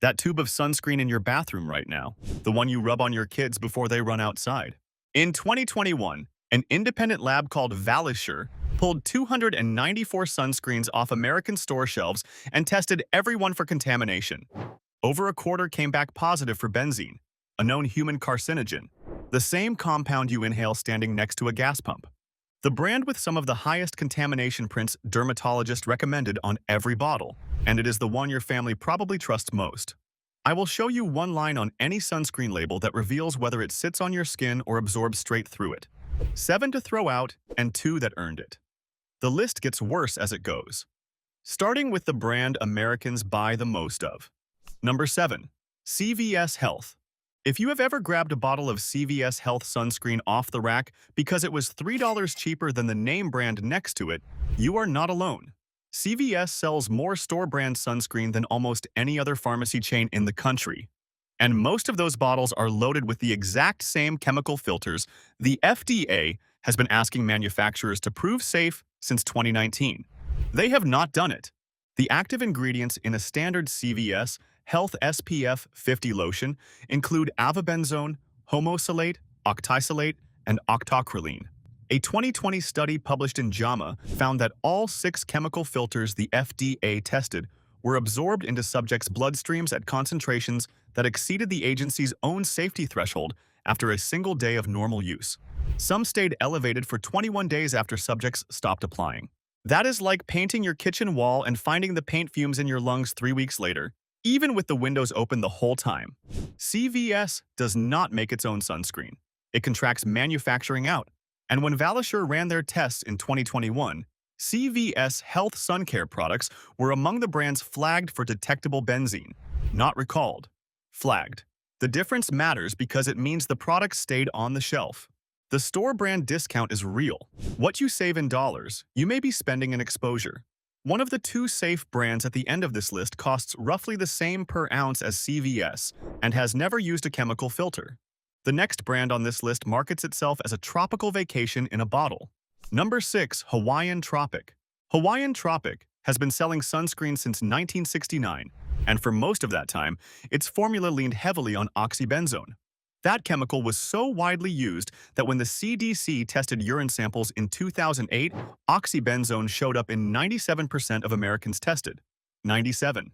That tube of sunscreen in your bathroom right now, the one you rub on your kids before they run outside. In 2021, an independent lab called Valisure pulled 294 sunscreens off American store shelves and tested every one for contamination. Over a quarter came back positive for benzene, a known human carcinogen, the same compound you inhale standing next to a gas pump. The brand with some of the highest contamination prints dermatologist recommended on every bottle, and it is the one your family probably trusts most. I will show you one line on any sunscreen label that reveals whether it sits on your skin or absorbs straight through it. 7 to throw out and 2 that earned it. The list gets worse as it goes. Starting with the brand Americans buy the most of. Number 7. CVS Health. If you have ever grabbed a bottle of CVS Health sunscreen off the rack because it was $3 cheaper than the name brand next to it, you are not alone. CVS sells more store-brand sunscreen than almost any other pharmacy chain in the country. And most of those bottles are loaded with the exact same chemical filters the FDA has been asking manufacturers to prove safe since 2019. They have not done it. The active ingredients in a standard CVS Health SPF 50 lotion include avobenzone, homosalate, octisalate, and octocrylene. A 2020 study published in JAMA found that all 6 chemical filters the FDA tested were absorbed into subjects' bloodstreams at concentrations that exceeded the agency's own safety threshold after a single day of normal use. Some stayed elevated for 21 days after subjects stopped applying. That is like painting your kitchen wall and finding the paint fumes in your lungs 3 weeks later, even with the windows open the whole time. CVS does not make its own sunscreen. It contracts manufacturing out. And when Valisure ran their tests in 2021, CVS Health sun care products were among the brands flagged for detectable benzene, not recalled. Flagged. The difference matters because it means the product stayed on the shelf. The store brand discount is real. What you save in dollars, you may be spending in exposure. One of the 2 safe brands at the end of this list costs roughly the same per ounce as CVS and has never used a chemical filter. The next brand on this list markets itself as a tropical vacation in a bottle. Number 6. Hawaiian Tropic. Hawaiian Tropic has been selling sunscreen since 1969, and for most of that time, its formula leaned heavily on oxybenzone. That chemical was so widely used that when the CDC tested urine samples in 2008, oxybenzone showed up in 97% of Americans tested. 97.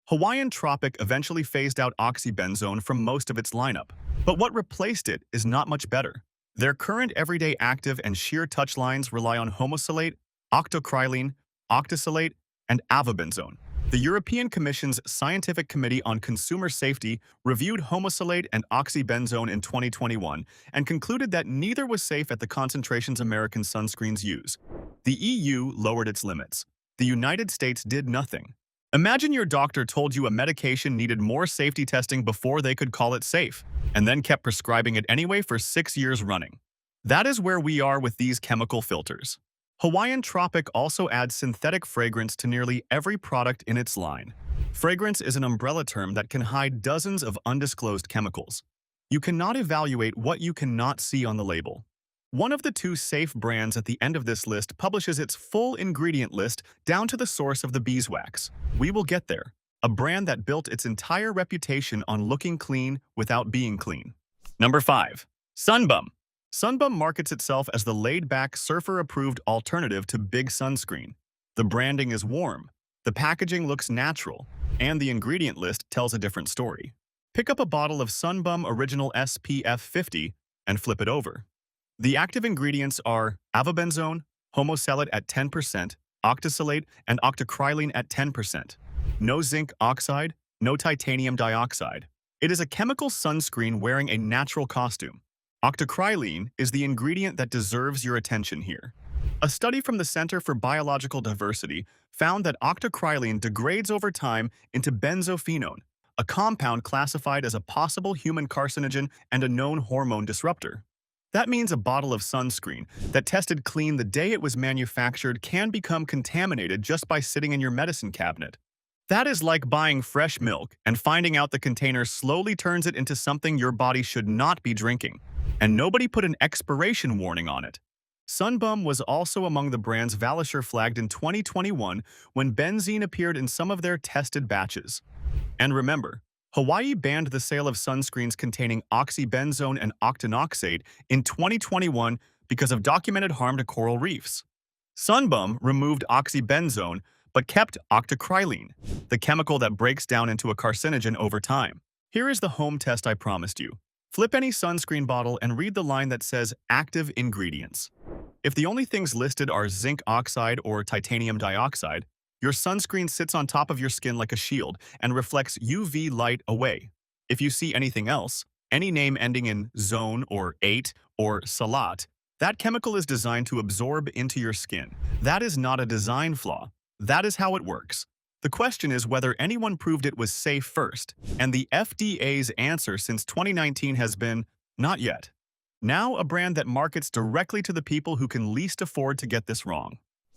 Hawaiian Tropic eventually phased out oxybenzone from most of its lineup, but what replaced it is not much better. Their current everyday active and sheer touch lines rely on homosalate, octocrylene, octisalate, and avobenzone. The European Commission's Scientific Committee on Consumer Safety reviewed homosalate and oxybenzone in 2021 and concluded that neither was safe at the concentrations American sunscreens use. The EU lowered its limits. The United States did nothing. Imagine your doctor told you a medication needed more safety testing before they could call it safe, and then kept prescribing it anyway for 6 years running. That is where we are with these chemical filters. Hawaiian Tropic also adds synthetic fragrance to nearly every product in its line. Fragrance is an umbrella term that can hide dozens of undisclosed chemicals. You cannot evaluate what you cannot see on the label. One of the 2 safe brands at the end of this list publishes its full ingredient list down to the source of the beeswax. We will get there. A brand that built its entire reputation on looking clean without being clean. Number 5. Sunbum. Sunbum markets itself as the laid-back, surfer-approved alternative to big sunscreen. The branding is warm, the packaging looks natural, and the ingredient list tells a different story. Pick up a bottle of Sunbum Original SPF 50 and flip it over. The active ingredients are avobenzone, homosalate at 10%, octisalate, and octocrylene at 10%. No zinc oxide, no titanium dioxide. It is a chemical sunscreen wearing a natural costume. Octocrylene is the ingredient that deserves your attention here. A study from the Center for Biological Diversity found that octocrylene degrades over time into benzophenone, a compound classified as a possible human carcinogen and a known hormone disruptor. That means a bottle of sunscreen that tested clean the day it was manufactured can become contaminated just by sitting in your medicine cabinet. That is like buying fresh milk and finding out the container slowly turns it into something your body should not be drinking, and nobody put an expiration warning on it. Sunbum was also among the brands Valisure flagged in 2021 when benzene appeared in some of their tested batches. And remember, Hawaii banned the sale of sunscreens containing oxybenzone and octinoxate in 2021 because of documented harm to coral reefs. Sunbum removed oxybenzone but kept octocrylene, the chemical that breaks down into a carcinogen over time. Here is the home test I promised you. Flip any sunscreen bottle and read the line that says active ingredients. If the only things listed are zinc oxide or titanium dioxide, your sunscreen sits on top of your skin like a shield and reflects UV light away. If you see anything else, any name ending in zone or 8 or salat, that chemical is designed to absorb into your skin. That is not a design flaw. That is how it works. The question is whether anyone proved it was safe first, and the FDA's answer since 2019 has been, not yet. Now a brand that markets directly to the people who can least afford to get this wrong.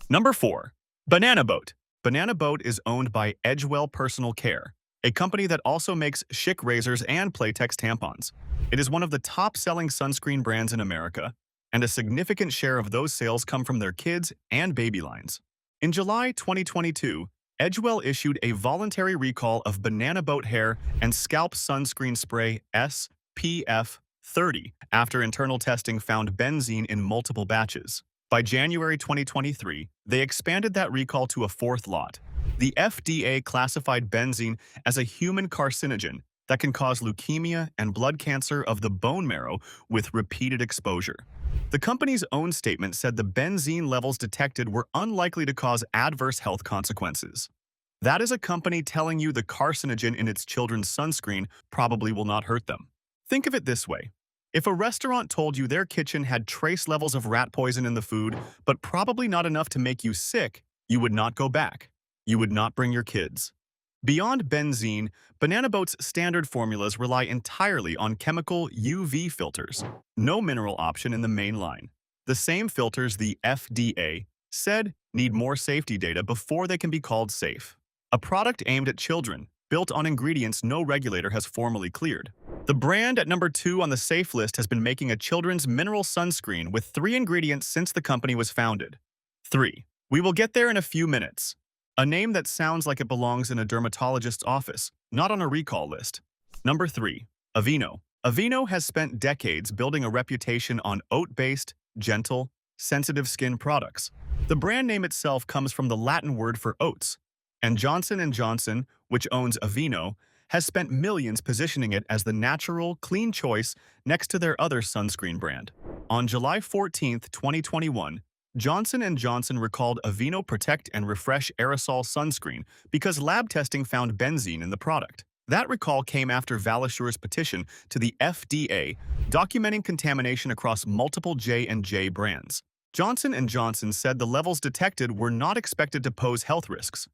Number 4. Banana Boat. Banana Boat is owned by Edgewell Personal Care, a company that also makes Schick razors and Playtex tampons. It is one of the top-selling sunscreen brands in America, and a significant share of those sales come from their kids and baby lines. In July 2022, Edgewell issued a voluntary recall of Banana Boat hair and scalp sunscreen spray SPF 30 after internal testing found benzene in multiple batches. By January 2023, they expanded that recall to a fourth lot. The FDA classified benzene as a human carcinogen that can cause leukemia and blood cancer of the bone marrow with repeated exposure. The company's own statement said the benzene levels detected were unlikely to cause adverse health consequences. That is a company telling you the carcinogen in its children's sunscreen probably will not hurt them. Think of it this way. If a restaurant told you their kitchen had trace levels of rat poison in the food, but probably not enough to make you sick, you would not go back. You would not bring your kids. Beyond benzene, Banana Boat's standard formulas rely entirely on chemical UV filters, no mineral option in the main line. The same filters the FDA said need more safety data before they can be called safe. A product aimed at children, built on ingredients no regulator has formally cleared. The brand at number 2 on the safe list has been making a children's mineral sunscreen with 3 ingredients since the company was founded. 3. We will get there in a few minutes. A name that sounds like it belongs in a dermatologist's office, not on a recall list. Number 3. Aveeno. Aveeno has spent decades building a reputation on oat-based, gentle, sensitive skin products. The brand name itself comes from the Latin word for oats, and Johnson & Johnson, which owns Aveeno, has spent millions positioning it as the natural, clean choice next to their other sunscreen brand. On July 14, 2021, Johnson & Johnson recalled Aveeno Protect and Refresh aerosol sunscreen because lab testing found benzene in the product. That recall came after Valisure's petition to the FDA documenting contamination across multiple J&J brands. Johnson & Johnson said the levels detected were not expected to pose health risks.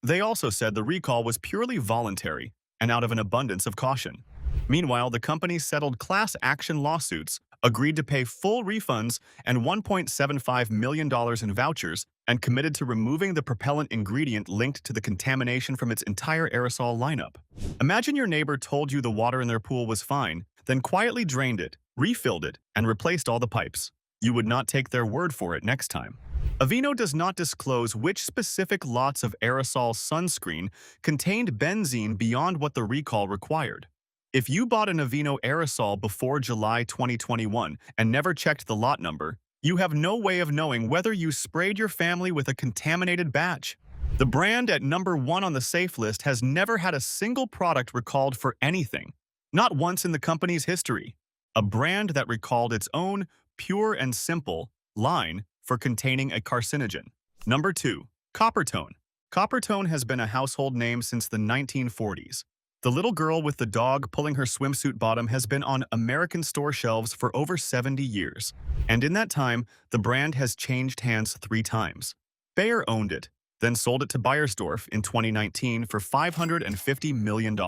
They also said the recall was purely voluntary and out of an abundance of caution. Meanwhile, the company settled class action lawsuits, agreed to pay full refunds and $1.75 million in vouchers, and committed to removing the propellant ingredient linked to the contamination from its entire aerosol lineup. Imagine your neighbor told you the water in their pool was fine, then quietly drained it, refilled it, and replaced all the pipes. You would not take their word for it next time. Aveeno does not disclose which specific lots of aerosol sunscreen contained benzene beyond what the recall required. If you bought an Aveeno aerosol before July 2021 and never checked the lot number, you have no way of knowing whether you sprayed your family with a contaminated batch. The brand at number 1 on the safe list has never had a single product recalled for anything, not once in the company's history. A brand that recalled its own Pure and Simple line for containing a carcinogen. Number 2. Coppertone. Coppertone has been a household name since the 1940s. The little girl with the dog pulling her swimsuit bottom has been on American store shelves for over 70 years. And in that time, the brand has changed hands 3 times. Bayer owned it, then sold it to Beiersdorf in 2019 for $550 million.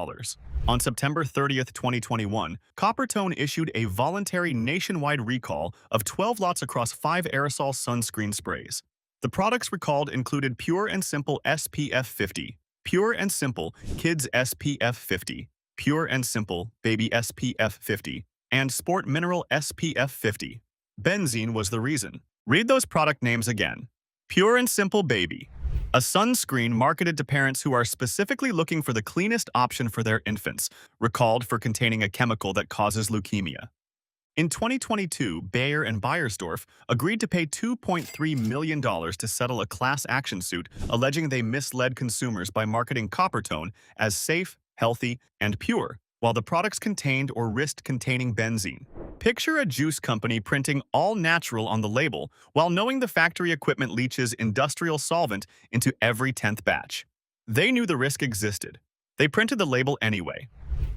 On September 30, 2021, Coppertone issued a voluntary nationwide recall of 12 lots across 5 aerosol sunscreen sprays. The products recalled included Pure and Simple SPF 50, Pure and Simple Kids SPF 50, Pure and Simple Baby SPF 50, and Sport Mineral SPF 50. Benzene was the reason. Read those product names again. Pure and Simple Baby, a sunscreen marketed to parents who are specifically looking for the cleanest option for their infants, recalled for containing a chemical that causes leukemia. In 2022, Bayer and Beiersdorf agreed to pay $2.3 million to settle a class action suit alleging they misled consumers by marketing Coppertone as safe, healthy, and pure, while the products contained or risked containing benzene. Picture a juice company printing all natural on the label while knowing the factory equipment leaches industrial solvent into every 10th batch. They knew the risk existed. They printed the label anyway.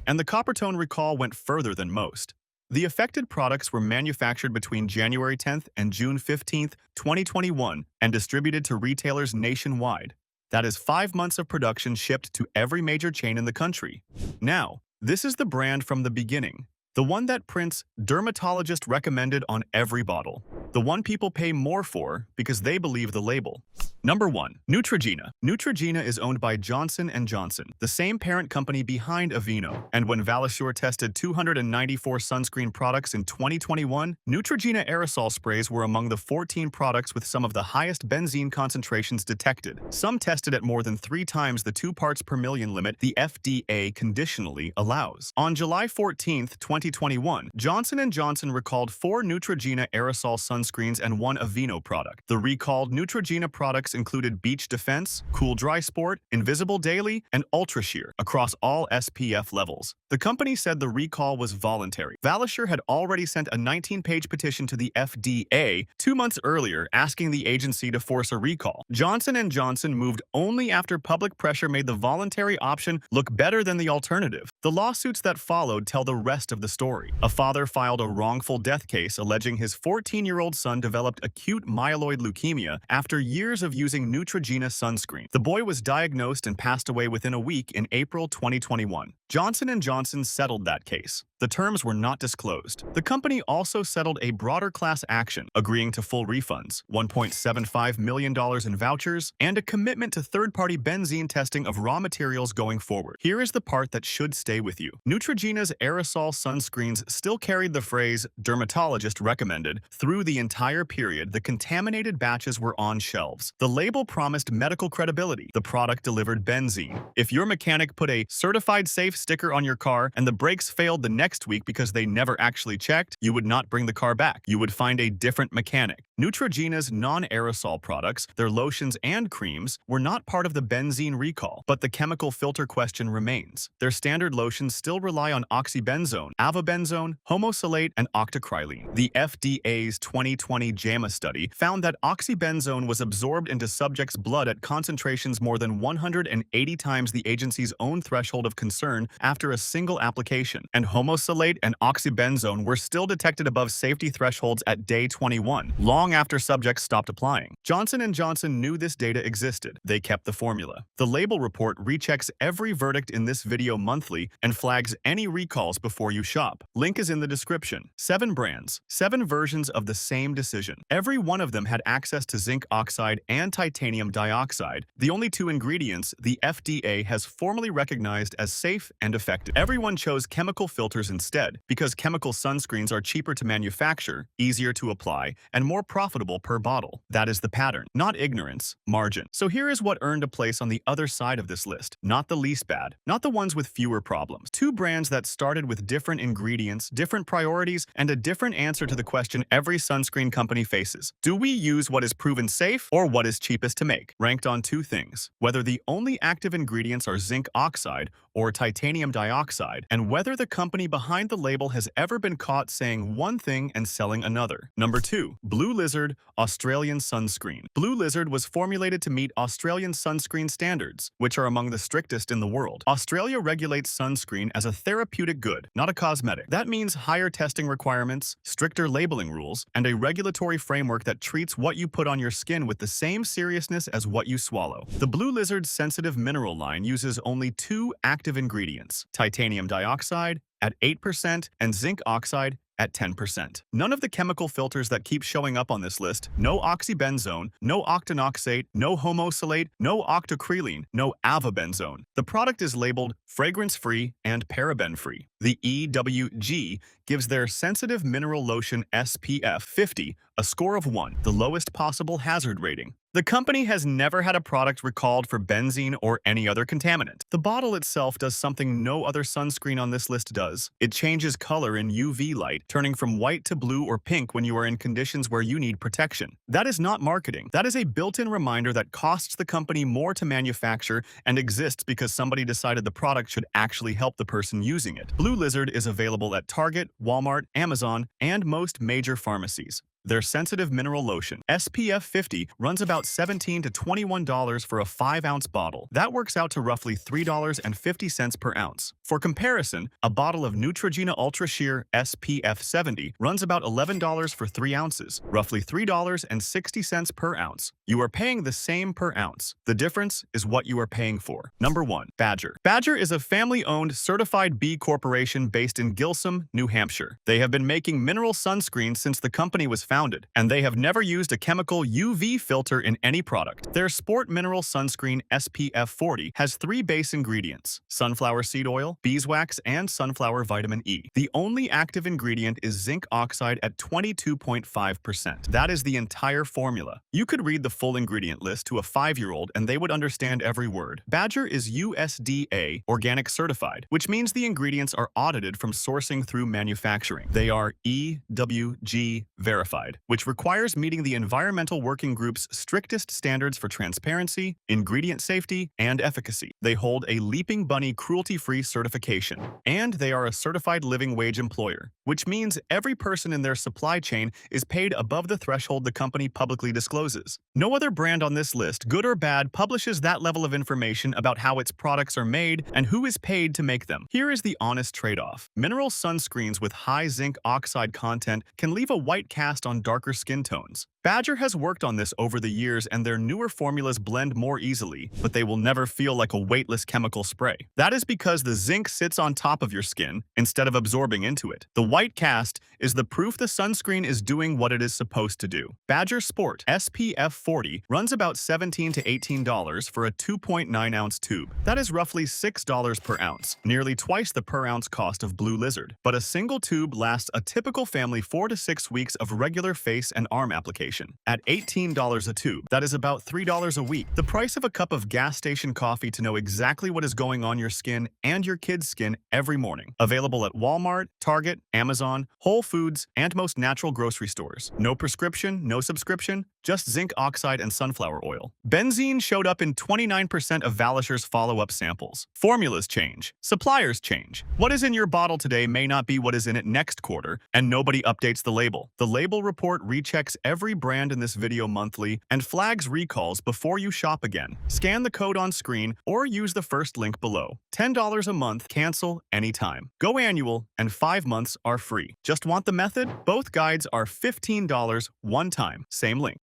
And the Coppertone recall went further than most. The affected products were manufactured between January 10th and June 15th, 2021, and distributed to retailers nationwide. That is 5 months of production shipped to every major chain in the country. Now, this is the brand from the beginning. The one that prints dermatologist recommended on every bottle. The one people pay more for because they believe the label. Number 1. Neutrogena. Neutrogena is owned by Johnson & Johnson, the same parent company behind Aveeno. And when Valisure tested 294 sunscreen products in 2021, Neutrogena aerosol sprays were among the 14 products with some of the highest benzene concentrations detected. Some tested at more than 3 times the 2 parts per million limit the FDA conditionally allows. On July 14, 2021, Johnson & Johnson recalled 4 Neutrogena aerosol sunscreens and 1 Aveeno product. The recalled Neutrogena products included Beach Defense, Cool Dry Sport, Invisible Daily, and Ultra Sheer across all SPF levels. The company said the recall was voluntary. Valisure had already sent a 19-page petition to the FDA 2 months earlier asking the agency to force a recall. Johnson & Johnson moved only after public pressure made the voluntary option look better than the alternative. The lawsuits that followed tell the rest of the story. A father filed a wrongful death case alleging his 14-year-old son developed acute myeloid leukemia after years of using Neutrogena sunscreen. The boy was diagnosed and passed away within a week in April 2021. Johnson & Johnson settled that case. The terms were not disclosed. The company also settled a broader class action, agreeing to full refunds, $1.75 million in vouchers, and a commitment to third-party benzene testing of raw materials going forward. Here is the part that should stay with you. Neutrogena's aerosol sunscreens still carried the phrase dermatologist recommended through the entire period the contaminated batches were on shelves. The label promised medical credibility. The product delivered benzene. If your mechanic put a certified safe sticker on your car and the brakes failed the next week because they never actually checked, you would not bring the car back. You would find a different mechanic. Neutrogena's non-aerosol products, their lotions and creams, were not part of the benzene recall, but the chemical filter question remains. Their standard lotions still rely on oxybenzone, avobenzone, homosalate, and octocrylene. The FDA's 2020 JAMA study found that oxybenzone was absorbed into subjects' blood at concentrations more than 180 times the agency's own threshold of concern after a single application, and homosalate and oxybenzone were still detected above safety thresholds at day 21, long after subjects stopped applying. Johnson & Johnson knew this data existed. They kept the formula. The label report rechecks every verdict in this video monthly and flags any recalls before you shop. Link is in the description. 7 brands, 7 versions of the same decision. Every one of them had access to zinc oxide and titanium dioxide, the only 2 ingredients the FDA has formally recognized as safe and effective. Everyone chose chemical filters instead because chemical sunscreens are cheaper to manufacture, easier to apply, and more profitable per bottle. That is the pattern, not ignorance, margin. So here is what earned a place on the other side of this list. Not the least bad, not the ones with fewer problems. 2 brands that started with different ingredients, different priorities, and a different answer to the question every sunscreen company faces. Do we use what is proven safe or what is cheapest to make? Ranked on 2 things: whether the only active ingredients are zinc oxide or titanium dioxide, and whether the company behind the label has ever been caught saying one thing and selling another. Number 2. Blue Lizard Australian Sunscreen. Blue Lizard was formulated to meet Australian sunscreen standards, which are among the strictest in the world. Australia regulates sunscreen as a therapeutic good, not a cosmetic. That means higher testing requirements, stricter labeling rules, and a regulatory framework that treats what you put on your skin with the same seriousness as what you swallow. The Blue Lizard sensitive mineral line uses only 2 active ingredients: titanium dioxide at 8% and zinc oxide at 10%. None of the chemical filters that keep showing up on this list, no oxybenzone, no octinoxate, no homosalate, no octocrylene, no avobenzone. The product is labeled fragrance-free and paraben-free. The EWG gives their sensitive mineral lotion SPF 50 a score of 1, the lowest possible hazard rating. The company has never had a product recalled for benzene or any other contaminant. The bottle itself does something no other sunscreen on this list does. It changes color in UV light, turning from white to blue or pink when you are in conditions where you need protection. That is not marketing. That is a built-in reminder that costs the company more to manufacture and exists because somebody decided the product should actually help the person using it. Blue Lizard is available at Target, Walmart, Amazon, and most major pharmacies. Their sensitive mineral lotion, SPF 50, runs about $17 to $21 for a 5-ounce bottle. That works out to roughly $3.50 per ounce. For comparison, a bottle of Neutrogena Ultra Sheer SPF 70 runs about $11 for 3 ounces, roughly $3.60 per ounce. You are paying the same per ounce. The difference is what you are paying for. Number 1. Badger. Badger is a family-owned certified B corporation based in Gilsum, New Hampshire. They have been making mineral sunscreen since the company was founded, and they have never used a chemical UV filter in any product. Their Sport Mineral Sunscreen SPF 40 has 3 base ingredients: sunflower seed oil, beeswax, and sunflower vitamin E. The only active ingredient is zinc oxide at 22.5%. That is the entire formula. You could read the full ingredient list to a 5-year-old and they would understand every word. Badger is USDA organic certified, which means the ingredients are audited from sourcing through manufacturing. They are EWG verified, which requires meeting the Environmental Working Group's strictest standards for transparency, ingredient safety, and efficacy. They hold a Leaping Bunny cruelty-free certification, and they are a certified living wage employer, which means every person in their supply chain is paid above the threshold the company publicly discloses. No other brand on this list, good or bad, publishes that level of information about how its products are made and who is paid to make them. Here is the honest trade-off. Mineral sunscreens with high zinc oxide content can leave a white cast on darker skin tones. Badger has worked on this over the years and their newer formulas blend more easily, but they will never feel like a weightless chemical spray. That is because the zinc sits on top of your skin instead of absorbing into it. The white cast is the proof the sunscreen is doing what it is supposed to do. Badger Sport SPF 40 runs about $17 to $18 for a 2.9-ounce tube. That is roughly $6 per ounce, nearly twice the per-ounce cost of Blue Lizard. But a single tube lasts a typical family 4 to 6 weeks of regular face and arm application. At $18 a tube, that is about $3 a week. The price of a cup of gas station coffee to know exactly what is going on your skin and your kids' skin every morning. Available at Walmart, Target, Amazon, Whole Foods, and most natural grocery stores. No prescription, no subscription, just zinc oxide and sunflower oil. Benzene showed up in 29% of Valissure's follow-up samples. Formulas change. Suppliers change. What is in your bottle today may not be what is in it next quarter, and nobody updates the label. The label report rechecks every brand in this video monthly and flags recalls before you shop again. Scan the code on screen or use the first link below. $10 a month, cancel anytime. Go annual, and 5 months are free. Just want the method? Both guides are $15 one time. Same link.